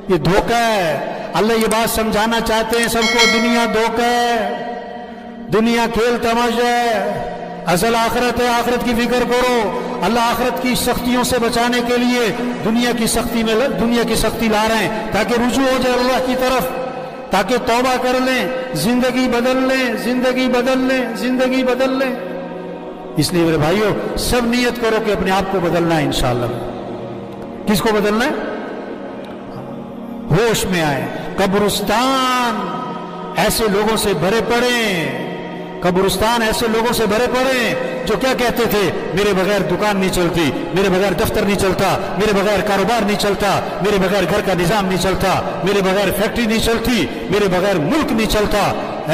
یہ دھوکہ ہے۔ اللہ یہ بات سمجھانا چاہتے ہیں سب کو، دنیا دھوکہ ہے، دنیا کھیل تماشا ہے، اصل آخرت ہے، آخرت کی فکر کرو۔ اللہ آخرت کی سختیوں سے بچانے کے لیے دنیا کی سختی لا رہے ہیں تاکہ رجوع ہو جائے اللہ کی طرف، تاکہ توبہ کر لیں، زندگی بدل لیں، زندگی بدل لیں، زندگی بدل لیں۔ اس لیے میرے بھائیوں سب نیت کرو کہ اپنے آپ کو بدلنا ہے انشاءاللہ۔ کس کو بدلنا ہے؟ ہوش میں آئے۔ قبرستان ایسے لوگوں سے بھرے پڑے، قبرستان ایسے لوگوں سے بھرے پڑے جو کیا کہتے تھے؟ میرے بغیر دکان نہیں چلتی، میرے بغیر دفتر نہیں چلتا، میرے بغیر کاروبار نہیں چلتا، میرے بغیر گھر کا نظام نہیں چلتا، میرے بغیر فیکٹری نہیں چلتی، میرے بغیر ملک نہیں چلتا۔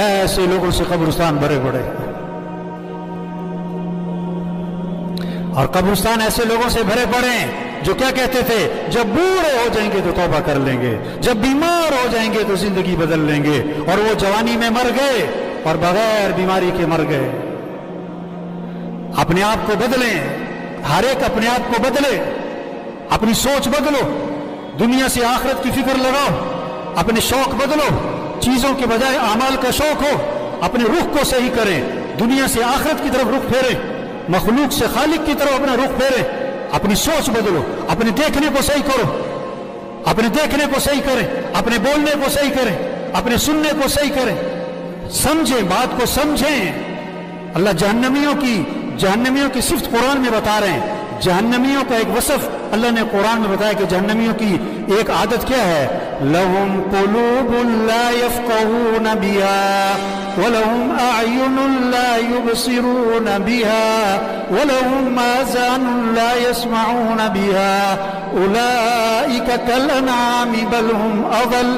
ایسے لوگوں سے قبرستان بھرے پڑے۔ اور قبرستان ایسے لوگوں سے بھرے پڑے جو کیا کہتے تھے؟ جب بوڑھے ہو جائیں گے تو توبہ کر لیں گے، جب بیمار ہو جائیں گے تو زندگی بدل لیں گے، اور وہ جوانی میں مر گئے اور بغیر بیماری کے مر گئے۔ اپنے آپ کو بدلیں، ہر ایک اپنے آپ کو بدلے، اپنی سوچ بدلو، دنیا سے آخرت کی فکر لگاؤ، اپنے شوق بدلو، چیزوں کے بجائے اعمال کا شوق ہو، اپنے رخ کو صحیح کریں، دنیا سے آخرت کی طرف رخ پھیریں، مخلوق سے خالق کی طرف اپنا رخ پھیریں، اپنی سوچ بدلو، اپنے دیکھنے کو صحیح کرو، اپنے دیکھنے کو صحیح کریں، اپنے بولنے کو صحیح کریں، اپنے سننے کو صحیح کریں، سمجھیں، بات کو سمجھیں۔ اللہ جہنمیوں کی صفت قرآن میں بتا رہے ہیں۔ جہنمیوں کا ایک وصف اللہ نے قرآن میں بتایا کہ جہنمیوں کی ایک عادت کیا ہے؟ لَهُمْ قُلُوبٌ لَا يَفْقَهُونَ بِهَا وَلَهُمْ أَعْيُنٌ لَا يُبْصِرُونَ بِهَا وَلَهُمْ آذَانٌ لَا يَسْمَعُونَ بِهَا أُولَئِكَ كَالْأَنْعَامِ بَلْ هُمْ أَضَلُّ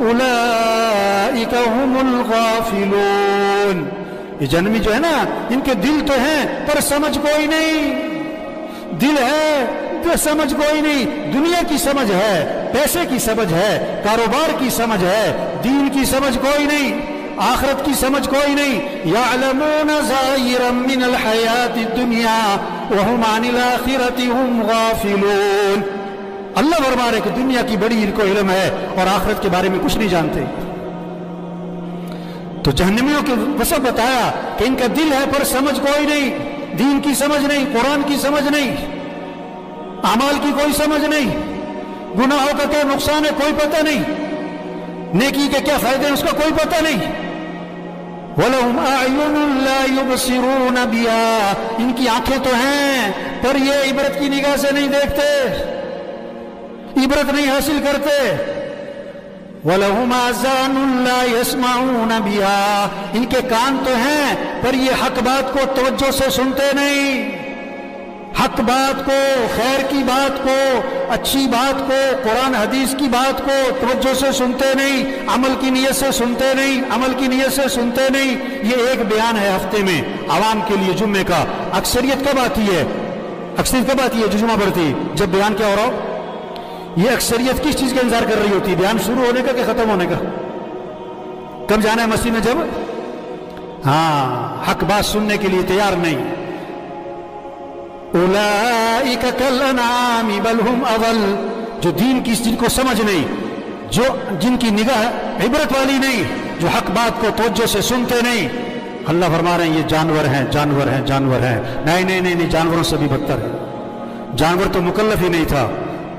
أُولَئِكَ هُمُ الْغَافِلُونَ۔ یہ جہنمی جو ہے نا، ان کے دل تو ہیں پر سمجھ کوئی نہیں، دل ہے تو سمجھ کوئی نہیں، دنیا کی سمجھ ہے، پیسے کی سمجھ ہے، کاروبار کی سمجھ ہے، دین کی سمجھ کوئی نہیں، آخرت کی سمجھ کوئی نہیں۔ یعلمون ظاہرا من الحیات الدنیا وہم عن الآخرۃ ہم غافلون۔ اللہ فرما رہے کہ دنیا کی بڑی ان کو علم ہے اور آخرت کے بارے میں کچھ نہیں جانتے۔ تو جہنمیوں کے وصف بتایا کہ ان کا دل ہے پر سمجھ کوئی نہیں، دین کی سمجھ نہیں، قرآن کی سمجھ نہیں، اعمال کی کوئی سمجھ نہیں، گناہوں کا کیا نقصان ہے کوئی پتہ نہیں، نیکی کے کیا فائدے ہیں اس کا کوئی پتہ نہیں۔ وَلَهُمْ أَعْيُنٌ لَا يُبْصِرُونَ بِهَا، ان کی آنکھیں تو ہیں پر یہ عبرت کی نگاہ سے نہیں دیکھتے، عبرت نہیں حاصل کرتے۔ وَلَهُمْ آذَانٌ لَا يَسْمَعُونَ بِهَا، ان کے کان تو ہیں پر یہ حق بات کو توجہ سے سنتے نہیں، حق بات کو، خیر کی بات کو، اچھی بات کو، قرآن حدیث کی بات کو توجہ سے سنتے نہیں، عمل کی نیت سے سنتے نہیں، عمل کی نیت سے سنتے نہیں۔ یہ ایک بیان ہے ہفتے میں عوام کے لیے جمعے کا۔ اکثریت کب آتی ہے؟ اکثریت کب آتی ہے جو جمعہ پڑھتی ہے؟ جب بیان کیا ہو رہا ہو۔ یہ اکثریت کس چیز کا انتظار کر رہی ہوتی ہے؟ بیان شروع ہونے کا کہ ختم ہونے کا؟ کب جانا ہے مسجد میں؟ جب حق بات سننے کے لیے تیار نہیں۔ اولئک کالانعام بل هم اضل، جو دین کی چیز کو سمجھ نہیں، جو جن کی نگاہ عبرت والی نہیں، جو حق بات کو توجہ سے سنتے نہیں، اللہ فرما رہے ہیں یہ جانور ہیں، جانور ہیں، جانور ہیں۔ نہیں نہیں نہیں، جانوروں سے بھی بدتر ہے۔ جانور تو مکلف ہی نہیں تھا،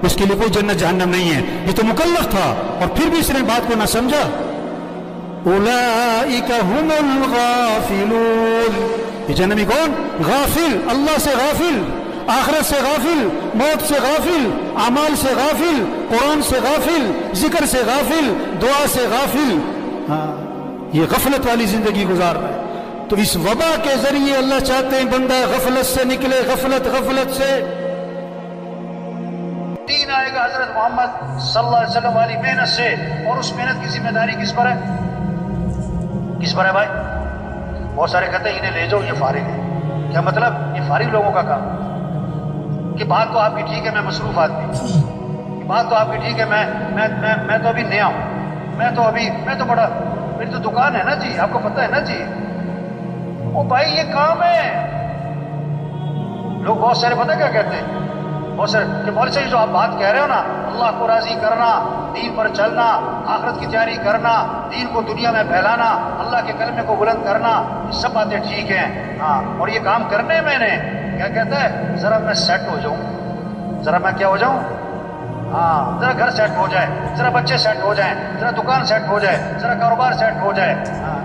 اس کے لیے کوئی جنت جہنم نہیں ہے، یہ تو مکلف تھا اور پھر بھی اس نے بات کو نہ سمجھا۔ اولئک هم الغافلون، یہ جہنمی کون؟ غافل، اللہ سے غافل، آخرت سے غافل، موت سے غافل، اعمال سے غافل، قرآن سے غافل، ذکر سے غافل، دعا سے غافل، یہ غفلت والی زندگی گزار رہا ہے۔ تو اس وبا کے ذریعے اللہ چاہتے ہیں بندہ غفلت سے نکلے، غفلت سے۔ دین آئے گا حضرت محمد صلی اللہ علیہ وسلم والی محنت سے، اور اس محنت کی ذمہ داری کس پر ہے؟ کس پر ہے بھائی؟ بہت سارے کہتے ہیں انہیں لے جاؤ یہ فارغ ہے۔ کیا مطلب؟ یہ فارغ لوگوں کا کام کہ بات تو آپ کی ٹھیک ہے، میں مصروف آدمی، بات تو آپ کی ٹھیک ہے، میں تو ابھی نیا ہوں، میں تو بڑا، میری تو دکان ہے نا جی، آپ کو پتہ ہے نا جی۔ او بھائی یہ کام ہے۔ لوگ بہت سارے پتہ کیا کہتے ہیں؟ بہت سارے کہ مولوی صاحب جو آپ بات کہہ رہے ہو نا، اللہ کو راضی کرنا، دین پر چلنا، آخرت کی تیاری کرنا، دین کو دنیا میں پھیلانا، اللہ کے کلمے کو بلند کرنا، یہ سب باتیں ٹھیک ہیں، ہاں، اور یہ کام کرنے میں نے کیا کہتا ہے، ذرا میں سیٹ ہو جاؤں، ذرا میں کیا ہو جاؤں، ہاں، ذرا گھر سیٹ ہو جائے، ذرا بچے سیٹ ہو جائیں، ذرا دکان سیٹ ہو جائے، ذرا کاروبار سیٹ ہو جائے،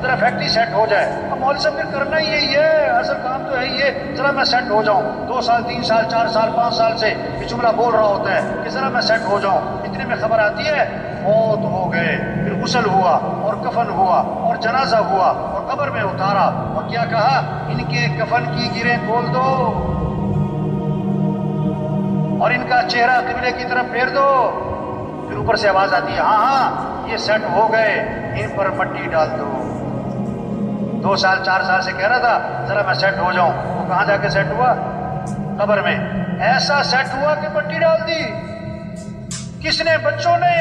ذرا فیکٹری سیٹ ہو جائے۔ اب مولوی صاحب پھر کرنا ہی یہی ہے، اصل کام تو ہے یہ، ذرا میں سیٹ ہو جاؤں، 2 سال 3 سال 4 سال 5 سال سے یہ جملہ بول رہا ہوتا ہے کہ ذرا میں سیٹ ہو جاؤں، اتنے میں خبر آتی ہے موت ہو گئے، پھر غسل ہوا اور کفن ہوا اور جنازہ ہوا اور قبر میں اتارا، اور کیا کہا، ان کے کفن کی گریں کھول دو اور ان کا چہرہ قبلے کی طرف پھیر دو۔ پھر اوپر سے آواز آتی ہے، ہاں ہاں یہ سیٹ ہو گئے، ان پر مٹی ڈال دو۔ 2 سال 4 سال سے کہہ رہا تھا ذرا میں سیٹ ہو جاؤں، وہ کہاں جا کے سیٹ ہوا؟ قبر میں۔ ایسا سیٹ ہوا کہ مٹی ڈال دی۔ کس نے؟ بچوں نے۔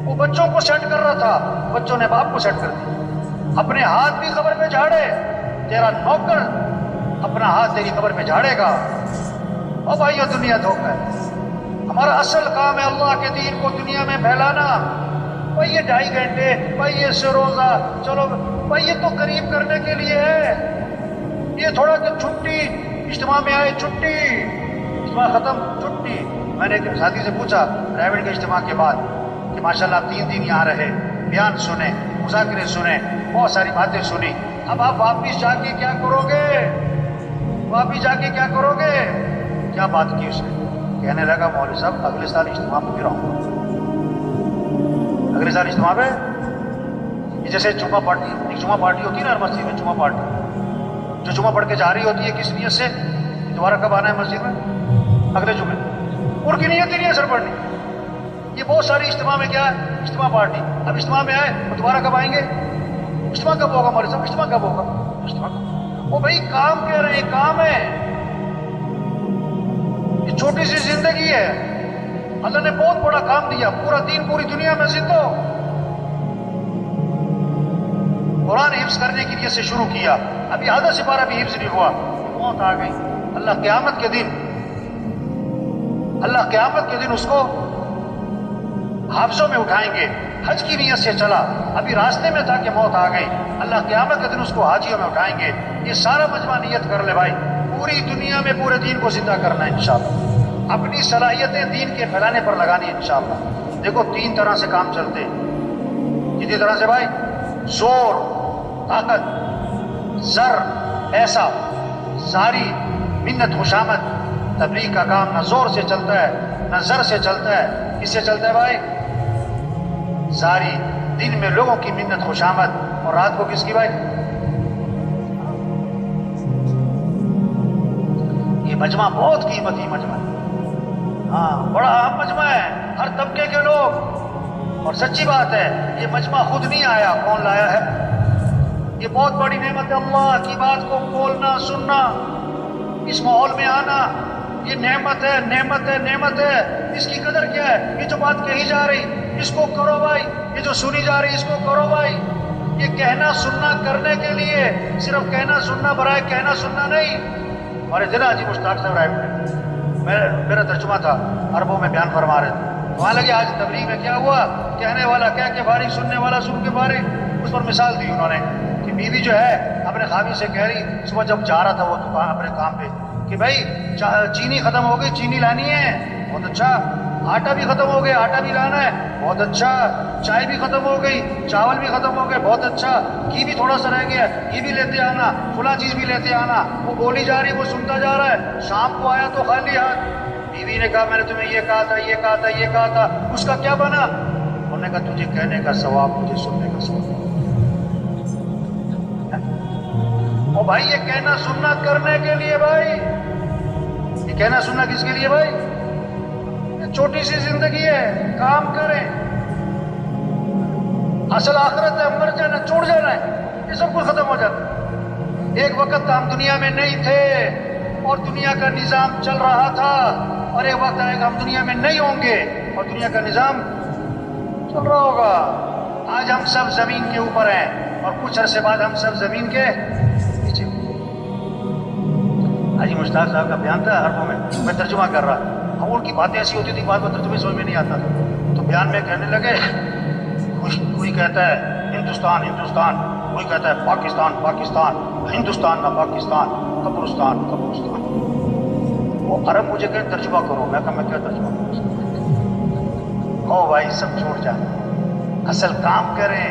وہ بچوں کو سیٹ کر رہا تھا، بچوں نے باپ کو سیٹ کر دیا۔ اپنے ہاتھ بھی قبر پہ جھاڑے، تیرا نوکر اپنا ہاتھ تیری قبر پہ جھاڑے گا۔ اور بھائی یہ دنیا دھوکہ ہے، ہمارا اصل کام ہے اللہ کے دین کو دنیا میں پھیلانا۔ بھائی یہ 2.5 گھنٹے، بھائی یہ روزہ، چلو بھائی یہ تو قریب کرنے کے لیے ہے، یہ تھوڑا کہ چھٹی، اجتماع میں آئے چھٹی، اجتماع ختم چھٹی۔ میں نے ایک ساتھی سے پوچھا پرائیویٹ کے اجتماع کے بعد کہ ماشاءاللہ آپ 3 دن یہاں رہے، بیان سنے، مذاکرے سنے، بہت ساری باتیں سنی، اب آپ واپس جا کے کیا کرو گے؟ واپس جا کے کیا کرو گے؟ کیا بات کی اس نے؟ کہنے لگا مولوی صاحب اگلے سال اجتماع میں پھر آؤں گا، اگلے سال اجتماع میں۔ یہ جیسے جمعہ پارٹی، ایک جمعہ پارٹی ہوتی ہے نا ہر مسجد میں، جمعہ پارٹی جو جمعہ پڑھ کے جا رہی ہوتی ہے کس نیت سے، دوبارہ کب آنا ہے مسجد میں؟ اگلے جمعے۔ ان کی نیت ہی نہیں ہے سر پڑھنی۔ یہ بہت ساری اجتماع میں کیا ہے، اجتماع پارٹی، اب اجتماع میں آئے تو دوبارہ کب آئیں گے؟ اجتماع کب ہوگا مولوی صاحب؟ اجتماع کب ہوگا؟ اجتماع وہ بھائی کام کہہ رہے ہیں، کام ہے، یہ چھوٹی سی زندگی ہے، اللہ نے بہت بڑا کام دیا، پورا دین پوری دنیا میں زندہ ہو۔ قرآن حفظ کرنے کی نیت سے شروع کیا، ابھی آدھا سپارہ بھی حفظ نہیں ہوا، موت آ گئی۔ اللہ قیامت کے دن، اللہ قیامت کے دن اس کو حافظوں میں اٹھائیں گے۔ حج کی نیت سے چلا، ابھی راستے میں تھا کہ موت آ گئی، اللہ قیامت کے دن اس کو حاجیوں میں اٹھائیں گے۔ یہ سارا مجمع نیت کر لے بھائی، پوری دنیا میں پورے دین کو زندہ کرنا ہے انشاءاللہ، اپنی صلاحیتیں دین کے پھیلانے پر لگانی ہے انشاءاللہ۔ دیکھو 3 طرح سے کام چلتے ہیں، کتنی طرح سے بھائی؟ زور، طاقت، زر، ایسا، زاری، منت، خوشامد۔ تبلیغ کا کام نہ زور سے چلتا ہے نہ زر سے چلتا ہے، کس سے چلتا ہے بھائی؟ زاری، دن میں لوگوں کی منت خوشامد، اور رات کو کس کی بھائی؟ یہ مجمع بہت قیمتی مجمع ہے، ہاں بڑا اہم مجمع ہے، ہر طبقے کے لوگ۔ اور سچی بات ہے یہ مجمع خود نہیں آیا، کون لایا ہے؟ یہ بہت بڑی نعمت ہے، اللہ کی بات کو بولنا، سننا، اس ماحول میں آنا، یہ نعمت ہے، نعمت ہے، نعمت ہے۔ اس کی قدر کیا ہے؟ یہ جو بات کہی جا رہی اس کو کرو بھائی، یہ جو سنی جا رہی اس کو کرو بھائی۔ یہ کہنا سننا کرنے کے لیے، صرف کہنا سننا برائے کہنا سننا نہیں۔ ہمارے ضلع حاجی مشتاق صاحب رائے، میرا ترجمہ تھا، عربوں میں بیان فرما رہے تھے، وہاں لگے آج تبلیغ میں کیا ہوا، کہنے والا کہہ کے فارغ، سننے والا سن کے فارغ۔ اس پر مثال دی انہوں نے کہ بیوی جو ہے اپنے خاوند سے کہہ رہی، صبح جب جا رہا تھا وہ دکان اپنے کام پہ، کہ بھائی چینی ختم ہو گئی، چینی لانی ہے، بہت اچھا۔ آٹا بھی ختم ہو گیا، آٹا بھی لانا ہے، بہت اچھا۔ چائے بھی ختم ہو گئی، چاول بھی ختم ہو گئے، بہت اچھا۔ گھی بھی تھوڑا سا رہ گیا، گھی بھی لیتے آنا، فلاں چیز بھی لیتے آنا۔ وہ بولی جا رہی، وہ سنتا جا رہا ہے۔ شام کو آیا تو خالی ہاتھ، بیوی نے کہا میں نے تمہیں یہ کہا تھا، یہ کہا تھا، یہ کہا تھا، اس کا کیا بنا؟ انہوں نے کہا تجھے کہنے کا ثواب، مجھے سننے کا ثواب۔ او بھائی یہ کہنا سننا کرنے کے لیے بھائی، یہ کہنا سننا کس کے لیے بھائی؟ یہ چھوٹی سی زندگی ہے، کام کریں، اصل آخرت ہے، مر جانا، چھوڑ جانا ہے، یہ سب کچھ ختم ہو جاتا ہے۔ ایک وقت ہم دنیا میں نہیں تھے اور دنیا کا نظام چل رہا تھا، اور ایک وقت آئے گا ہم دنیا میں نہیں ہوں گے اور دنیا کا نظام چل رہا ہوگا۔ آج ہم سب زمین کے اوپر ہیں اور کچھ عرصے بعد ہم سب زمین کے نیچے۔ حاجی مشتاق صاحب کا بیان تھا عربوں میں ترجمہ کر رہا، اور ان کی باتیں ایسی ہوتی تھی بعد میں ترجمے سمجھ میں نہیں آتا تھا، تو بیان میں کہنے لگے، کوئی کہتا ہے ہندوستان ہندوستان، کوئی کہتا ہے پاکستان پاکستان، ہندوستان نہ پاکستان، قبرستان قبرستان۔ وہ عرب مجھے کہ ترجمہ کرو، میں کہا میں کیا ترجمہ کروں؟ او بھائی سب چھوڑ جائیں، اصل کام کریں۔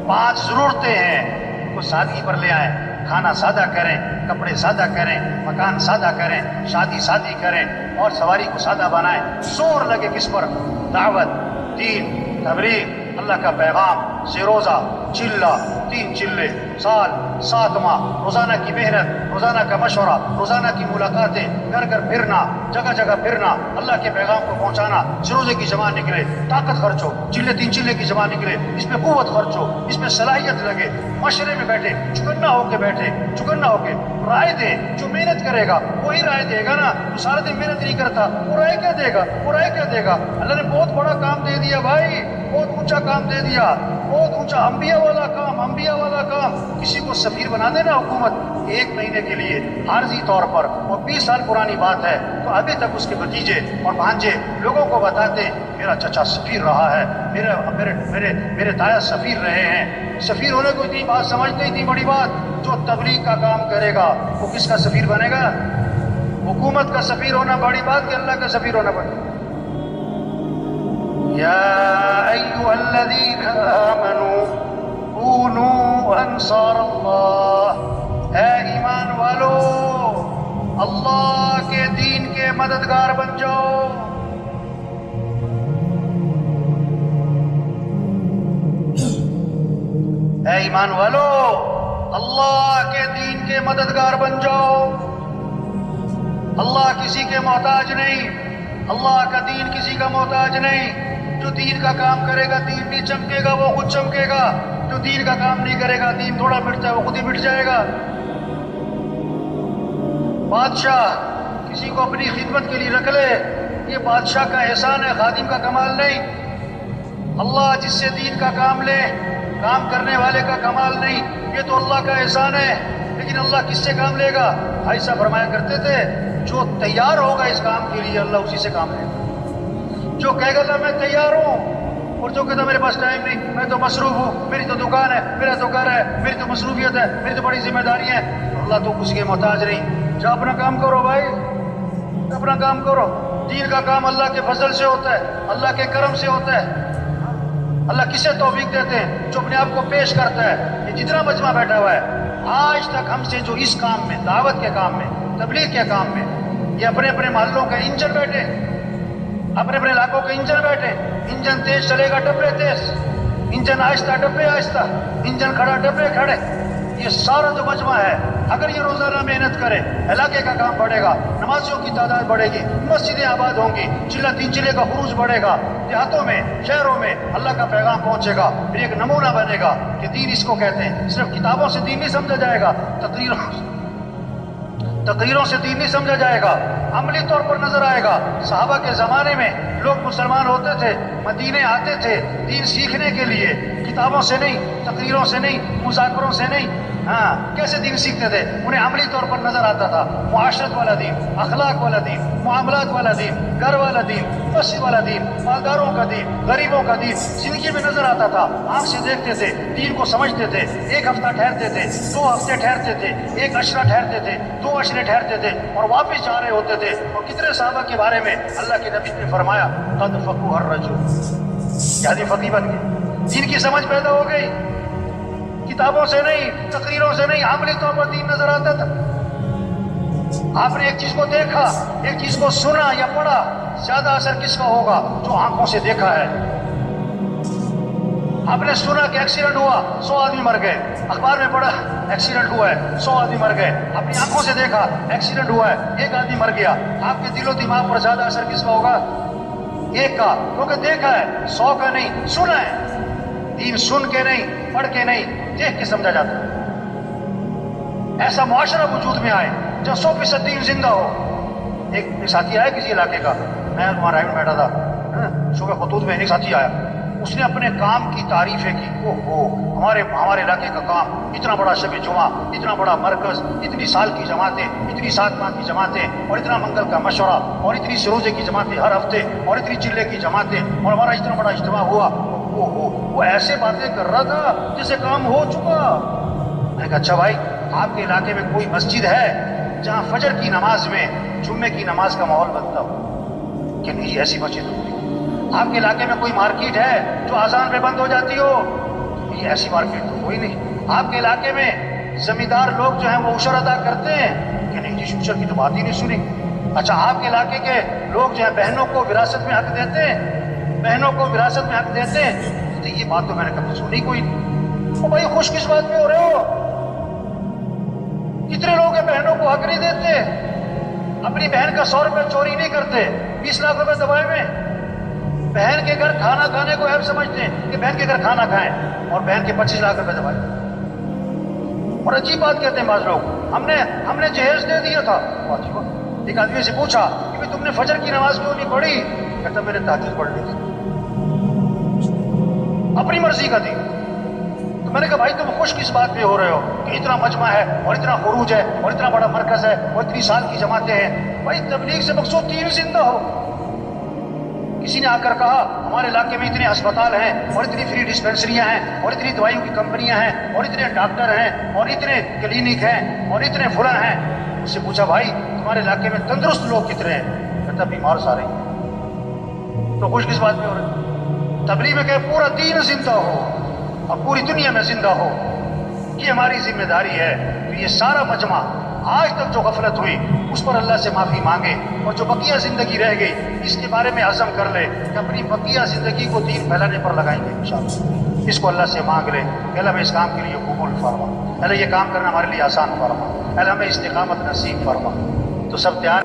5 ضرورتیں ہیں، کو سادگی پر لے آئیں، کھانا سادہ کریں، کپڑے سادہ کریں، مکان سادہ کریں، شادی سادی کریں اور سواری کو سادہ بنائیں۔ زور لگے کس پر؟ دعوت، دین، تبلیغ، اللہ کا پیغام، سے روزہ، چلہ، 3 چلے، سال، 7 ماہ، روزانہ کی محنت، روزانہ کا مشورہ، روزانہ کی ملاقاتیں، گھر گھر پھرنا، جگہ جگہ پھرنا، اللہ کے پیغام کو پہنچانا۔ سے روزے کی جمع نکلے، طاقت خرچ ہو، 3 چلے کی جمع نکلے، اس میں قوت خرچ ہو، اس میں صلاحیت لگے، معاشرے میں بیٹھے، چکنا ہو کے بیٹھے، چکنا ہو کے رائے دیں۔ جو محنت کرے گا وہی رائے دے گا نا، جو سارا دن محنت نہیں کرتا وہ رائے کیا دے گا؟ وہ رائے کیا دے گا؟ اللہ نے بہت بڑا کام دے دیا بھائی، بہت اونچا کام دے دیا، بہت اونچا، انبیاء والا کام، انبیاء والا کام۔ کسی کو سفیر بنا دینا حکومت 1 مہینے کے لیے عارضی طور پر، اور 20 سال پرانی بات ہے، تو ابھی تک اس کے بھتیجے اور بھانجے لوگوں کو بتاتے میرا چچا سفیر رہا ہے، میرے دایا سفیر رہے ہیں۔ سفیر ہونے کو اتنی بات سمجھتے، اتنی بڑی بات۔ جو تبلیغ کا کام کرے گا وہ کس کا سفیر بنے گا؟ حکومت کا سفیر ہونا بڑی بات کہ اللہ کا سفیر ہونا بڑی؟ یا ایھا الذین آمنوا کونوا انصار اللہ، اے ایمان والو اللہ کے دین کے مددگار بن جاؤ۔ اے ایمان والو اللہ کے دین کے مددگار بن جاؤ۔ اللہ کسی کے محتاج نہیں، اللہ کا دین کسی کا محتاج نہیں۔ جو دین کا کام کرے گا دین بھی چمکے گا، وہ خود چمکے گا۔ جو دین کا کام نہیں کرے گا دین تھوڑا مٹتا ہے، وہ خود ہی مٹ جائے گا۔ بادشاہ کسی کو اپنی خدمت کے لیے رکھ لے، یہ بادشاہ کا احسان ہے، خادم کا کمال نہیں۔ اللہ جس سے دین کا کام لے، کام کرنے والے کا کمال نہیں، یہ تو اللہ کا احسان ہے۔ لیکن اللہ کس سے کام لے گا؟ بھائی صاحب فرمایا کرتے تھے جو تیار ہوگا اس کام کے لیے اللہ اسی سے کام لے گا۔ جو کہے گا میں تیار ہوں، اور جو کہتا میرے پاس ٹائم نہیں، میں تو مصروف ہوں، میری تو دکان ہے، میرا تو گھر ہے، میری تو مصروفیت ہے، میری تو بڑی ذمہ داری ہے، اللہ تو کسی کے محتاج نہیں۔ جا اپنا کام کرو بھائی، اپنا کام کرو۔ دین کا کام اللہ کے فضل سے ہوتا ہے، اللہ کے کرم سے ہوتا ہے۔ اللہ کسے توفیق دیتے ہیں؟ جو اپنے آپ کو پیش کرتا ہے۔ یہ جتنا مجمع بیٹھا ہوا ہے آج تک ہم سے جو اس کام میں، دعوت کے کام میں، تبلیغ کے کام میں، یہ اپنے اپنے محلوں کا انجن بیٹھے، اپنے اپنے علاقوں کے انجن بیٹھے۔ انجن تیز چلے گا ڈبے تیز، انجن آہستہ ڈبے آہستہ، انجن کھڑا ڈبے کھڑے۔ یہ سارا جو مجمع ہے اگر یہ روزانہ محنت کرے علاقے کا کام بڑھے گا، نمازیوں کی تعداد بڑھے گی، مسجدیں آباد ہوں گی، 3 چلے کا خروج بڑھے گا، دیہاتوں میں شہروں میں اللہ کا پیغام پہنچے گا، پھر ایک نمونہ بنے گا کہ دین اس کو کہتے ہیں۔ صرف کتابوں سے دین نہیں سمجھا جائے گا، تقریروں سے دین نہیں سمجھا جائے گا، عملی طور پر نظر آئے گا۔ صحابہ کے زمانے میں لوگ مسلمان ہوتے تھے، مدینے آتے تھے دین سیکھنے کے لیے، کتابوں سے نہیں، تقریروں سے نہیں، مذاکروں سے نہیں۔ کیسے دین سیکھتے تھے؟ انہیں عملی طور پر نظر آتا تھا، معاشرت والا دین، اخلاق والا دین، معاملات والا دین، گھر والا دین، مسجد والا دین، مالداروں کا دین، غریبوں کا دین زندگی میں نظر آتا تھا۔ آنکھ سے دیکھتے تھے، دین کو سمجھتے تھے۔ 1 ہفتہ ٹھہرتے تھے، 2 ہفتے ٹھہرتے تھے، 1 عشرہ ٹھہرتے تھے، 2 عشرے ٹھہرتے تھے اور واپس جا رہے ہوتے تھے۔ اور کتنے صحابہ کے بارے میں اللہ کے نبی نے فرمایا قد فقہ الرجل، یعنی فقیہ بن گئے، دین کی سمجھ پیدا ہو گئی۔ کتابوں سے نہیں، تقریروں سے نہیں، عملی طور پر دین نظر آتا تھا۔ آپ نے ایک چیز کو دیکھا، ایک چیز کو سنا یا پڑھا، زیادہ اثر کس کا ہوگا؟ جو آنکھوں سے دیکھا ہے۔ آپ نے سنا کہ ایکسیڈنٹ ہوا، 100 آدمی مر گئے، اخبار میں پڑھا ایکسیڈنٹ ہوا ہے، 100 آدمی مر گئے، اپنی آنکھوں سے دیکھا ایکسیڈنٹ ہوا ہے، 1 آدمی مر گیا۔ آپ کے دل و دماغ پر زیادہ اثر کس کا ہوگا؟ 1 کا، کیونکہ دیکھا ہے، 100 کا نہیں، سنا ہے۔ دین سن کے نہیں، پڑھ کے نہیں، دیکھ کے سمجھا جاتا ہے۔ ایسا معاشرہ وجود میں آئے جب 100% دین زندہ ہو۔ ایک ساتھی آیا کسی علاقے کا، میں وہاں رائے میں بیٹھا تھا، صبح خطوط میں ایک ساتھی آیا، اس نے اپنے کام کی تعریفیں کی. ہمارے علاقے کا کام اتنا بڑا شب جمعہ، اتنا بڑا مرکز، اتنی سال کی جماعتیں، اتنی 7 ماہ کی جماعتیں، اور اتنا منگل کا مشورہ، اور اتنی سروزے کی جماعتیں ہر ہفتے، اور اتنی چلے کی جماعتیں، اور ہمارا اتنا بڑا اجتماع ہوا. وہ ایسے باتیں کر رہا تھا جسے کام ہو چکا. میں نے کہا اچھا بھائی، آپ کے علاقے میں کوئی مسجد ہے جہاں فجر کی نماز میں جمعے کی نماز کا ماحول بنتا ہو؟ کہ نہیں، ایسی مسجد ہوگی. آپ کے علاقے میں کوئی مارکیٹ ہے جو اذان پہ بند ہو جاتی ہو؟ یہ ایسی مارکیٹ تو کوئی نہیں. آپ کے علاقے میں زمیندار لوگ جو ہیں وہ عشر ادا کرتے ہیں؟ کہ نہیں جی، عشر کی تو بات ہی نہیں سنی. اچھا، آپ کے علاقے کے لوگ جو ہیں بہنوں کو وراثت میں حق دیتے ہیں؟ بہنوں کو وراثت میں حق دیتے ہیں؟ تو یہ بات تو میں نے کبھی سنی کوئی نہیں. بھائی خوش کس بات پہ ہو رہے ہو؟ کتنے لوگ ہیں بہنوں کو حق نہیں دیتے، اپنی بہن کا 100 روپے چوری نہیں کرتے، 20 لاکھ روپے دبائے میں. بہن کے گھر کھانا کھانے کو عیب سمجھتے ہیں کہ بہن کے گھر کھانا کھائیں، اور بہن کے 25 لاکھ روپے دبائے. اور عجیب بات کہتے ہیں بعض لوگ، ہم نے جہیز دے دیا تھا. ایک آدمی سے پوچھا کہ تم نے فجر کی نماز کیوں نہیں پڑھی؟ کہتا میں نے تہجد پڑھ لی تھی. اپنی مرضی کا تھی. تو میں نے کہا بھائی تم خوش کس بات پہ ہو رہے ہو کہ اتنا مجمع ہے، اور اتنا خروج ہے، اور اتنا بڑا مرکز ہے، اور اتنی سال کی جماعتیں ہیں؟ بھائی تبلیغ سے مقصود دین زندہ ہو. کسی نے آ کر کہا ہمارے علاقے میں اتنے اسپتال ہیں، اور اتنی فری ڈسپینسریاں ہیں، اور اتنی دوائیوں کی کمپنیاں ہیں، اور اتنے ڈاکٹر ہیں، اور اتنے کلینک ہیں، اور اتنے فلاں ہیں. اس سے پوچھا بھائی تمہارے علاقے میں تندرست لوگ کتنے ہیں؟ کہتا بیمار سارے ہیں. تو خوش کس بات پہ ہو رہے؟ تبلیغ میں کہ پورا دین زندہ ہو اور پوری دنیا میں زندہ ہو، یہ ہماری ذمہ داری ہے. تو یہ سارا مجمع آج تک جو غفلت ہوئی اس پر اللہ سے معافی مانگے، اور جو بقیہ زندگی رہ گئی اس کے بارے میں عزم کر لے کہ اپنی بقیہ زندگی کو دین پھیلانے پر لگائیں گے انشاءاللہ. اس کو اللہ سے مانگ لے کہ اللہ ہمیں اس کام کے لیے قبول فرما، اللہ یہ کام کرنا ہمارے لیے آسان فرما، اللہ ہمیں استقامت نصیب فرما. تو سب تیار